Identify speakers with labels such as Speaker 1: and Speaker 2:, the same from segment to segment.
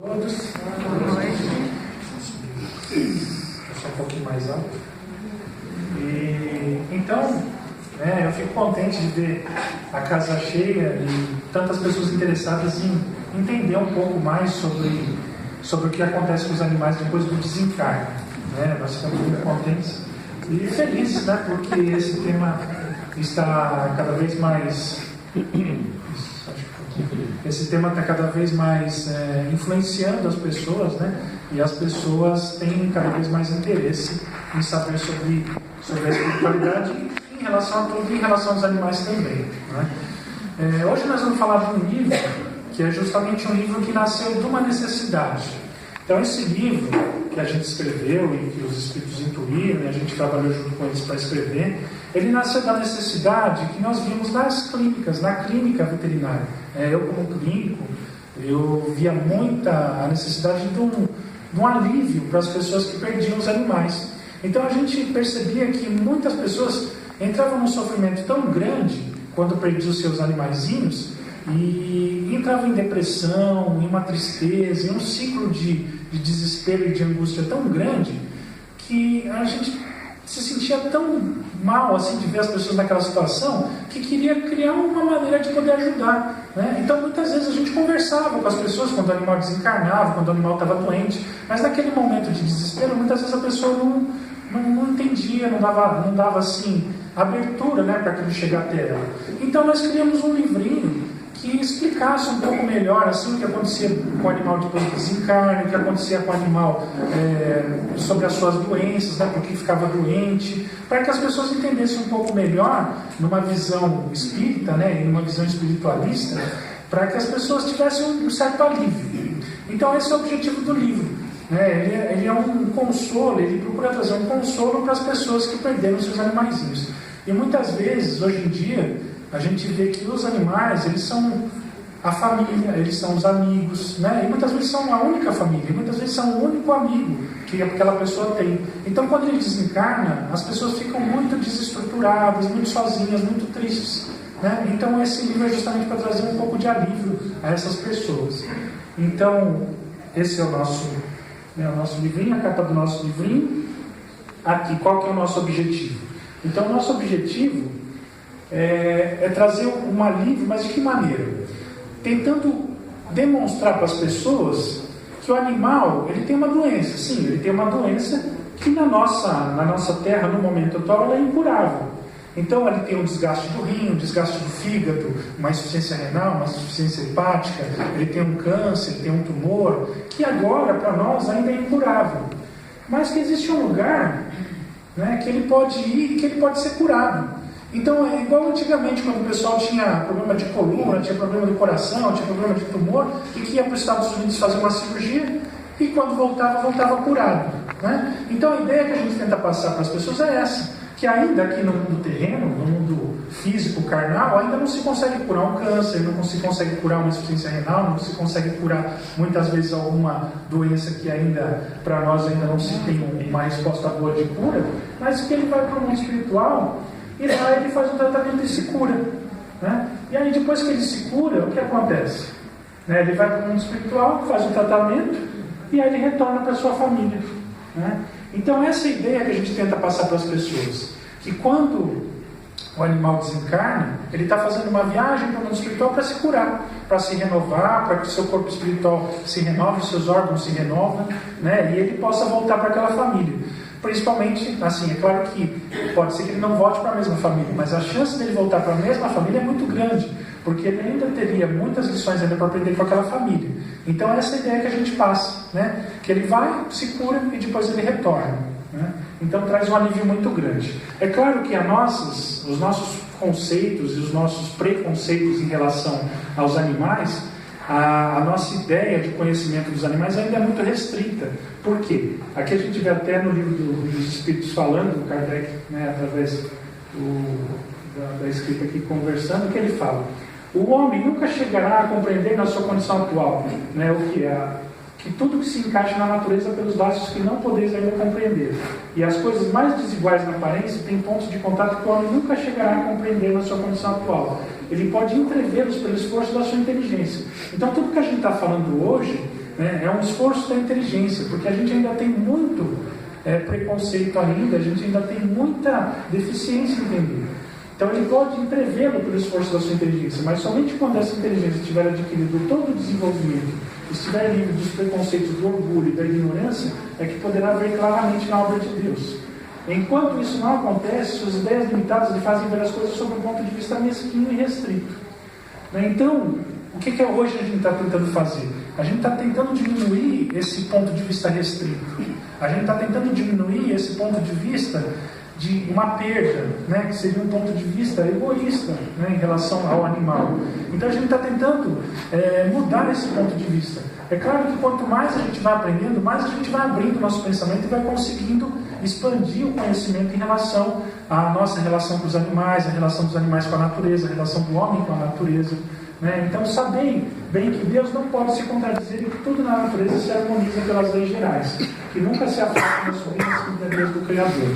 Speaker 1: Todos, boa noite. Só um pouquinho mais alto. Então, eu fico contente de ver a casa cheia e tantas pessoas interessadas em entender um pouco mais sobre o que acontece com os animais depois do desencarne. Nós ficamos muito contentes e felizes, porque esse tema está cada vez mais... Esse tema está cada vez mais influenciando as pessoas, e as pessoas têm cada vez mais interesse em saber sobre a espiritualidade em relação a tudo e em relação aos animais também. Hoje nós vamos falar de um livro que é justamente um livro que nasceu de uma necessidade. Então esse livro que a gente escreveu e que os espíritos intuíram e a gente trabalhou junto com eles para escrever, ele nasceu da necessidade que nós vimos nas clínicas, na clínica veterinária. Eu como clínico, eu via a necessidade de um alívio para as pessoas que perdiam os animais. Então a gente percebia que muitas pessoas entravam num sofrimento tão grande quando perdiam os seus animaizinhos e entravam em depressão, em uma tristeza, em um ciclo de desespero e de angústia tão grande que a gente se sentia tão mal assim de ver as pessoas naquela situação que queria criar uma maneira de poder ajudar. Então muitas vezes a gente conversava com as pessoas quando o animal desencarnava, quando o animal estava doente, mas naquele momento de desespero muitas vezes a pessoa não entendia, não dava assim abertura para aquilo chegar até ela. Então nós criamos um livrinho que explicasse um pouco melhor assim, o que acontecia com o animal depois do desencarne, o que acontecia com o animal sobre as suas doenças, porque ficava doente, para que as pessoas entendessem um pouco melhor, numa visão espírita, e numa visão espiritualista, para que as pessoas tivessem um certo alívio. Então esse é o objetivo do livro. Ele é um consolo, ele procura trazer um consolo para as pessoas que perderam seus animaizinhos. E muitas vezes, hoje em dia, a gente vê que os animais, eles são a família, eles são os amigos, e muitas vezes são a única família, e muitas vezes são o único amigo que aquela pessoa tem. Então, quando ele desencarna, as pessoas ficam muito desestruturadas, muito sozinhas, muito tristes. Então, esse livro é justamente para trazer um pouco de alívio a essas pessoas. Então, esse é o nosso livrinho, a capa do nosso livrinho. Aqui, qual que é o nosso objetivo? Então, o nosso objetivo é trazer um alívio, mas de que maneira? Tentando demonstrar para as pessoas que o animal, ele tem uma doença. Sim, ele tem uma doença que na nossa terra, no momento atual, ela é incurável. Então ele tem um desgaste do rim, um desgaste do fígado, uma insuficiência renal, uma insuficiência hepática, ele tem um câncer, ele tem um tumor, que agora para nós ainda é incurável. Mas que existe um lugar que ele pode ir e que ele pode ser curado. Então é igual antigamente, quando o pessoal tinha problema de coluna, tinha problema do coração, tinha problema de tumor, e que ia para os Estados Unidos fazer uma cirurgia, e quando voltava curado. Então a ideia que a gente tenta passar para as pessoas é essa, que ainda aqui no mundo terreno, no mundo físico, carnal, ainda não se consegue curar um câncer, não se consegue curar uma insuficiência renal, não se consegue curar muitas vezes alguma doença que ainda, para nós, ainda não se tem uma resposta boa de cura, mas que ele vai para o mundo espiritual, e lá ele faz um tratamento e se cura. E aí depois que ele se cura, o que acontece? Ele vai para o mundo espiritual, faz um tratamento, e aí ele retorna para a sua família. Então essa é a ideia que a gente tenta passar para as pessoas, que quando o animal desencarna, ele está fazendo uma viagem para o mundo espiritual para se curar, para se renovar, para que o seu corpo espiritual se renove, os seus órgãos se renovam, e ele possa voltar para aquela família. Principalmente, assim, é claro que pode ser que ele não volte para a mesma família, mas a chance dele voltar para a mesma família é muito grande, porque ele ainda teria muitas lições ainda para aprender com aquela família. Então essa é a ideia que a gente passa, que ele vai, se cura e depois ele retorna. Então traz um alívio muito grande. É claro que os nossos conceitos e os nossos preconceitos em relação aos animais, a nossa ideia de conhecimento dos animais ainda é muito restrita. Por quê? Aqui a gente vê até no livro dos Espíritos falando, do Kardec, através da escrita aqui conversando, que ele fala: o homem nunca chegará a compreender na sua condição atual, o que é que tudo que se encaixa na natureza pelos laços que não podeis ainda compreender. E as coisas mais desiguais na aparência têm pontos de contato que o homem nunca chegará a compreender na sua condição atual. Ele pode entrevê-los pelo esforço da sua inteligência. Então tudo que a gente está falando hoje né? É um esforço da inteligência, porque a gente ainda tem muito preconceito ainda, a gente ainda tem muita deficiência em entender. Então ele pode prevê-lo pelo esforço da sua inteligência, mas somente quando essa inteligência tiver adquirido todo o desenvolvimento, estiver livre dos preconceitos, do orgulho e da ignorância, é que poderá ver claramente na obra de Deus. Enquanto isso não acontece, suas ideias limitadas lhe fazem ver as coisas sob um ponto de vista mesquinho e restrito. Então, o que hoje a gente está tentando fazer? A gente está tentando diminuir esse ponto de vista restrito. A gente está tentando diminuir esse ponto de vista de uma perda, né, que seria um ponto de vista egoísta, né, em relação ao animal. Então a gente está tentando mudar esse ponto de vista. É claro que quanto mais a gente vai aprendendo, mais a gente vai abrindo o nosso pensamento e vai conseguindo expandir o conhecimento em relação à nossa relação com os animais, a relação dos animais com a natureza, a relação do homem com a natureza. Né? Então sabem bem que Deus não pode se contradizer e que tudo na natureza se harmoniza pelas leis gerais, que nunca se afasta das sublimes Deus do Criador.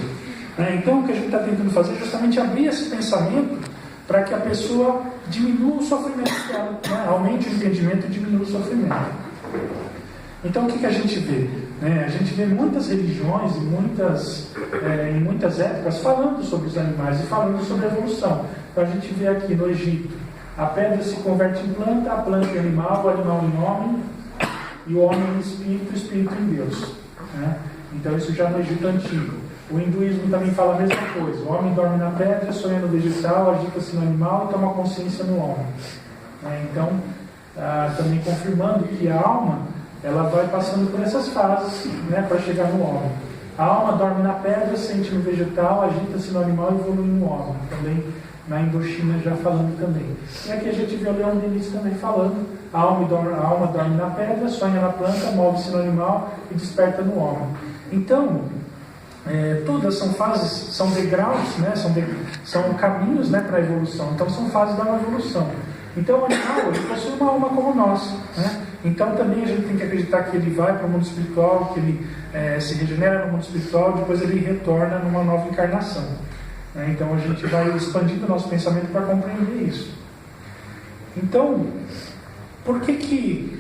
Speaker 1: Então, o que a gente está tentando fazer é justamente abrir esse pensamento para que a pessoa diminua o sofrimento dela, né? Aumente o entendimento e diminua o sofrimento. Então, o que a gente vê? A gente vê muitas religiões e em muitas épocas falando sobre os animais e falando sobre a evolução. Então, a gente vê aqui no Egito, a pedra se converte em planta, a planta em animal, o animal em homem, e o homem em espírito, o espírito em Deus. Né? Então, isso já no Egito Antigo. O hinduísmo também fala a mesma coisa. O homem dorme na pedra, sonha no vegetal, agita-se no animal e toma consciência no homem. Então, também confirmando que a alma ela vai passando por essas fases, né, para chegar no homem. A alma dorme na pedra, sente no vegetal, agita-se no animal e evolui no homem. Também na Indochina já falando também. E aqui a gente vê o Leon Denis também falando. A alma dorme na pedra, sonha na planta, move-se no animal e desperta no homem. Então, todas são fases, são degraus, né? São caminhos, né, para a evolução. Então são fases da evolução. Então o animal ele possui uma alma como nós, né? Então também a gente tem que acreditar que ele vai para o mundo espiritual, que ele se regenera no mundo espiritual, depois ele retorna numa nova encarnação. Então a gente vai expandindo o nosso pensamento para compreender isso. Então, por que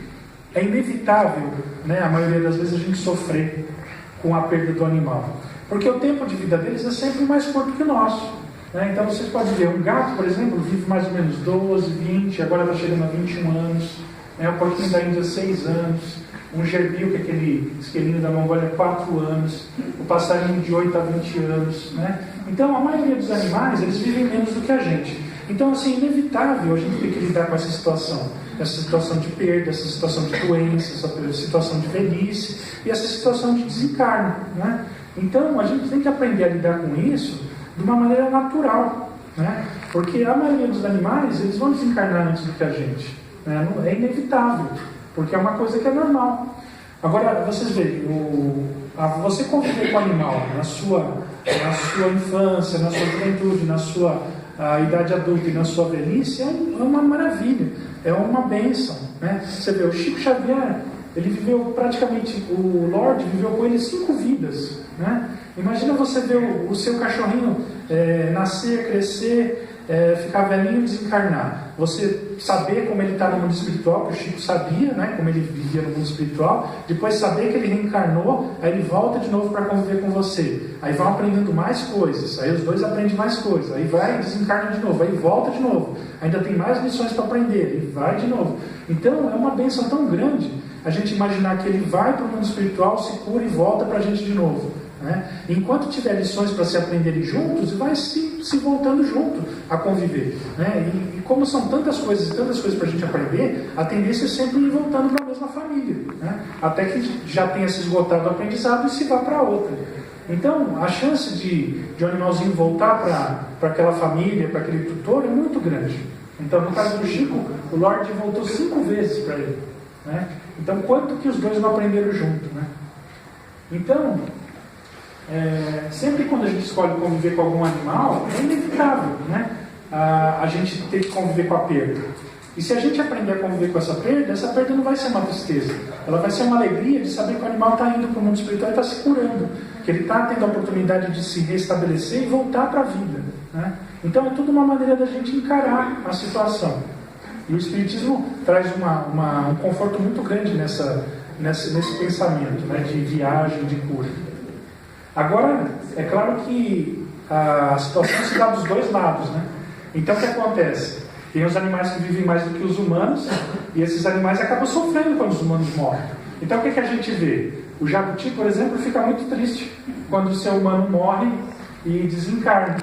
Speaker 1: é inevitável, né, a maioria das vezes a gente sofrer com a perda do animal? Porque o tempo de vida deles é sempre mais curto que o nosso. Né? Então vocês podem ver, um gato, por exemplo, vive mais ou menos 12, 20, agora está chegando a 21 anos. O porquinho da Índia, 6 anos. Um gerbil, que é aquele esquilinho da Mongólia, 4 anos. O passarinho de 8 a 20 anos. Né? Então a maioria dos animais, eles vivem menos do que a gente. Então, assim, é inevitável a gente ter que lidar com essa situação. Essa situação de perda, essa situação de doença, essa situação de velhice e essa situação de desencarne. Né? Então, a gente tem que aprender a lidar com isso de uma maneira natural, né? Porque a maioria dos animais, eles vão desencarnar antes do que a gente. Né? É inevitável, porque é uma coisa que é normal. Agora, vocês veem, você conviver com o animal na sua infância, na sua juventude, na sua idade adulta e na sua velhice, é uma maravilha, é uma bênção. Né? Você vê, o Chico Xavier, ele viveu praticamente, o Lorde viveu com ele 5 vidas. Né? Imagina você ver o seu cachorrinho nascer, crescer, ficar velhinho e desencarnar. Você saber como ele está no mundo espiritual, que o Chico sabia, né, como ele vivia no mundo espiritual, depois saber que ele reencarnou, aí ele volta de novo para conviver com você. Aí vão aprendendo mais coisas, aí os dois aprendem mais coisas, aí vai e desencarna de novo, aí volta de novo, ainda tem mais lições para aprender, e vai de novo. Então é uma bênção tão grande a gente imaginar que ele vai para o mundo espiritual, se cura e volta para a gente de novo. Né? Enquanto tiver lições para se aprenderem juntos, vai se voltando junto a conviver. Né? E como são tantas coisas para a gente aprender, a tendência é sempre ir voltando para a mesma família. Né? Até que já tenha se esgotado o aprendizado e se vá para outra. Então, a chance de um animalzinho voltar para aquela família, para aquele tutor, é muito grande. Então, no caso do Chico, o Lorde voltou 5 vezes para ele. Né? Então, quanto que os dois não aprenderam junto? Né? Então, sempre quando a gente escolhe conviver com algum animal, é inevitável, né? A gente ter que conviver com a perda. E se a gente aprender a conviver com essa perda não vai ser uma tristeza. Ela vai ser uma alegria de saber que o animal está indo para o mundo espiritual e está se curando. Que ele está tendo a oportunidade de se restabelecer e voltar para a vida. Né? Então é tudo uma maneira da gente encarar a situação. E o Espiritismo traz um conforto muito grande nesse pensamento, né, de viagem, de cura. Agora, é claro que a situação se dá dos dois lados, né? Então o que acontece? Tem os animais que vivem mais do que os humanos, e esses animais acabam sofrendo quando os humanos morrem. Então o que a gente vê? O jabuti, por exemplo, fica muito triste quando o ser humano morre e desencarna.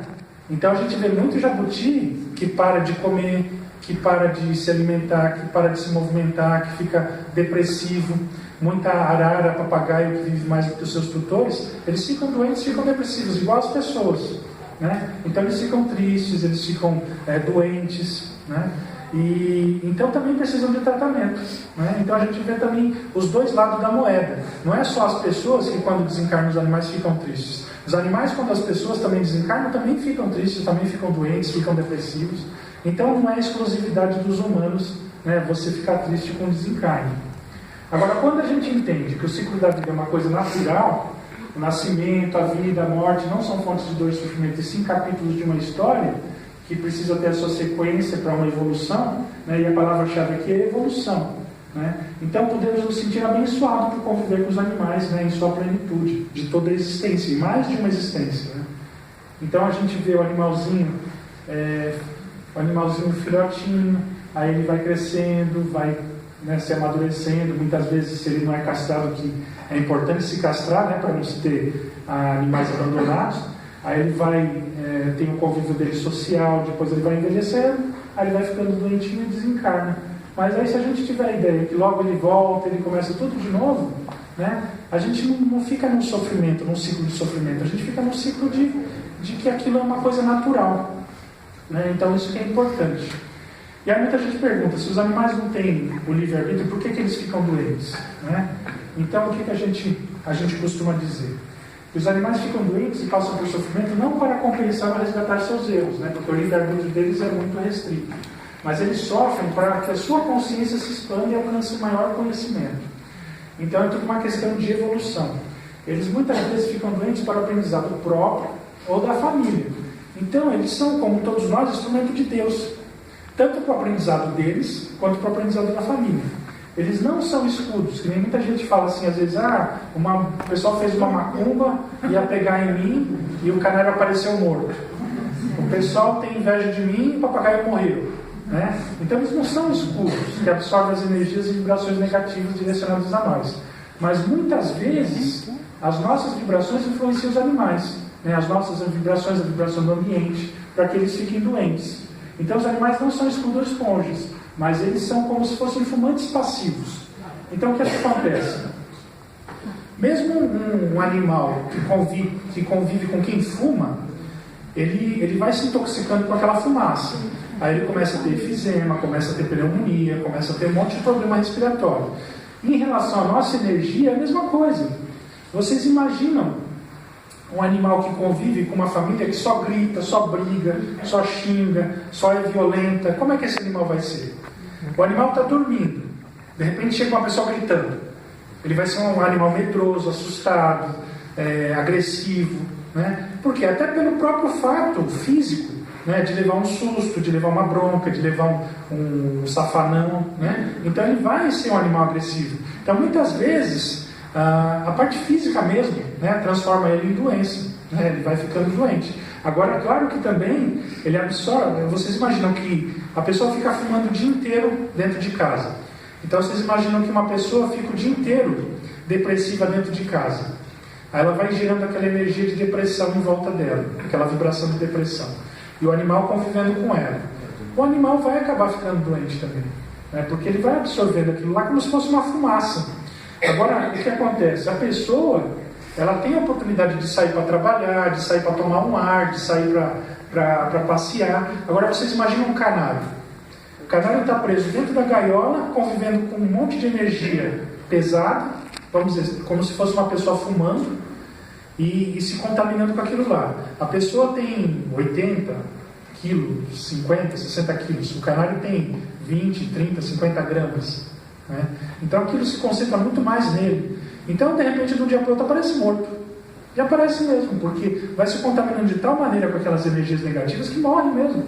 Speaker 1: Então a gente vê muito jabuti que para de comer, que para de se alimentar, que para de se movimentar, que fica depressivo. Muita arara, papagaio que vive mais do que os seus tutores, eles ficam doentes, ficam depressivos, igual as pessoas, né? Então eles ficam tristes, eles ficam doentes, né? E então também precisam de tratamento, né? Então a gente vê também os dois lados da moeda. Não é só as pessoas que quando desencarnam os animais ficam tristes. Os animais, quando as pessoas também desencarnam, também ficam tristes, também ficam doentes, ficam depressivos. Então não é exclusividade dos humanos, né, você ficar triste com o desencarne. Agora, quando a gente entende que o ciclo da vida é uma coisa natural, o nascimento, a vida, a morte não são fontes de dor e sofrimento, e sim capítulos de uma história que precisa ter a sua sequência para uma evolução, né, e a palavra-chave aqui é evolução, né? Então podemos nos sentir abençoados por conviver com os animais, né, em sua plenitude, de toda a existência, e mais de uma existência, né? Então a gente vê o animalzinho filhotinho, aí ele vai crescendo, vai, né, se amadurecendo. Muitas vezes, se ele não é castrado, que é importante se castrar, né, para não se ter animais abandonados. Aí ele vai, tem o convívio dele social, depois ele vai envelhecendo, aí ele vai ficando doentinho e desencarna. Mas aí, se a gente tiver a ideia que logo ele volta, ele começa tudo de novo, né, a gente não fica num sofrimento, num ciclo de sofrimento, a gente fica num ciclo de que aquilo é uma coisa natural, né? Então isso que é importante. E aí muita gente pergunta, se os animais não têm o livre-arbítrio, por que eles ficam doentes, né? Então o que a gente costuma dizer? Que os animais ficam doentes e passam por sofrimento não para compensar ou resgatar seus erros, né? Porque o livre-arbítrio deles é muito restrito. Mas eles sofrem para que a sua consciência se expanda e alcance maior conhecimento. Então é tudo uma questão de evolução. Eles muitas vezes ficam doentes para o aprendizado próprio ou da família. Então eles são, como todos nós, instrumento de Deus, tanto para o aprendizado deles quanto para o aprendizado da família. Eles não são escudos, que nem muita gente fala assim, às vezes, o pessoal fez uma macumba, ia pegar em mim e o canário apareceu morto. O pessoal tem inveja de mim e o papagaio morreu, né? Então eles não são escudos que absorvem as energias e vibrações negativas direcionadas a nós. Mas muitas vezes as nossas vibrações influenciam os animais, né? As nossas vibrações, a vibração do ambiente, para que eles fiquem doentes. Então os animais não são escudos esponjas, mas eles são como se fossem fumantes passivos. Então o que acontece? Mesmo um animal que convive com quem fuma, ele vai se intoxicando com aquela fumaça. Aí ele começa a ter efizema, começa a ter pneumonia, começa a ter um monte de problema respiratório. Em relação à nossa energia, é a mesma coisa. Vocês imaginam um animal que convive com uma família que só grita, só briga, só xinga, só é violenta? Como é que esse animal vai ser? O animal está dormindo, de repente chega uma pessoa gritando. Ele vai ser um animal medroso, assustado, agressivo, né? Porque até pelo próprio fato físico, né, de levar um susto, de levar uma bronca, de levar um safanão, né? Então ele vai ser um animal agressivo. Então muitas vezes a parte física mesmo, né, transforma ele em doença, né? Ele vai ficando doente. Agora é claro que também ele absorve. Vocês imaginam que a pessoa fica fumando o dia inteiro dentro de casa. Então vocês imaginam que uma pessoa fica o dia inteiro depressiva dentro de casa. Aí ela vai gerando aquela energia de depressão em volta dela, aquela vibração de depressão. E o animal convivendo com ela. O animal vai acabar ficando doente também, né? Porque ele vai absorvendo aquilo lá como se fosse uma fumaça. Agora, o que acontece? A pessoa, ela tem a oportunidade de sair para trabalhar, de sair para tomar um ar, de sair para passear. Agora vocês imaginam um canário. O canário está preso dentro da gaiola, convivendo com um monte de energia pesada, vamos dizer, como se fosse uma pessoa fumando, e se contaminando com aquilo lá. A pessoa tem 80 quilos, 50, 60 quilos. O canário tem 20, 30, 50 gramas. Né? Então aquilo se concentra muito mais nele. Então, de repente, de um dia para o outro aparece morto. E aparece mesmo, porque vai se contaminando de tal maneira com aquelas energias negativas que morre mesmo.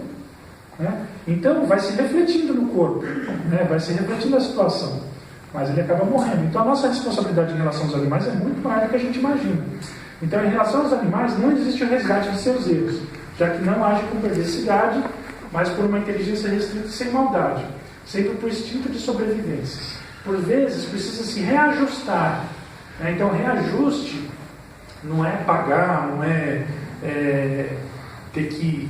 Speaker 1: Né? Então, vai se refletindo no corpo, né? Vai se refletindo a situação. mas ele acaba morrendo. Então a nossa responsabilidade em relação aos animais é muito maior do que a gente imagina. Então, em relação aos animais, não existe o resgate de seus erros, já que não age com perversidade, mas por uma inteligência restrita e sem maldade, sempre por instinto de sobrevivência. Por vezes, precisa se reajustar. Então, reajuste não é pagar, não é ter que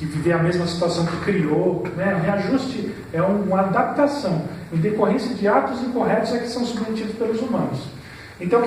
Speaker 1: viver a mesma situação que criou. Reajuste é uma adaptação em decorrência de atos incorretos a que são submetidos pelos humanos. Então,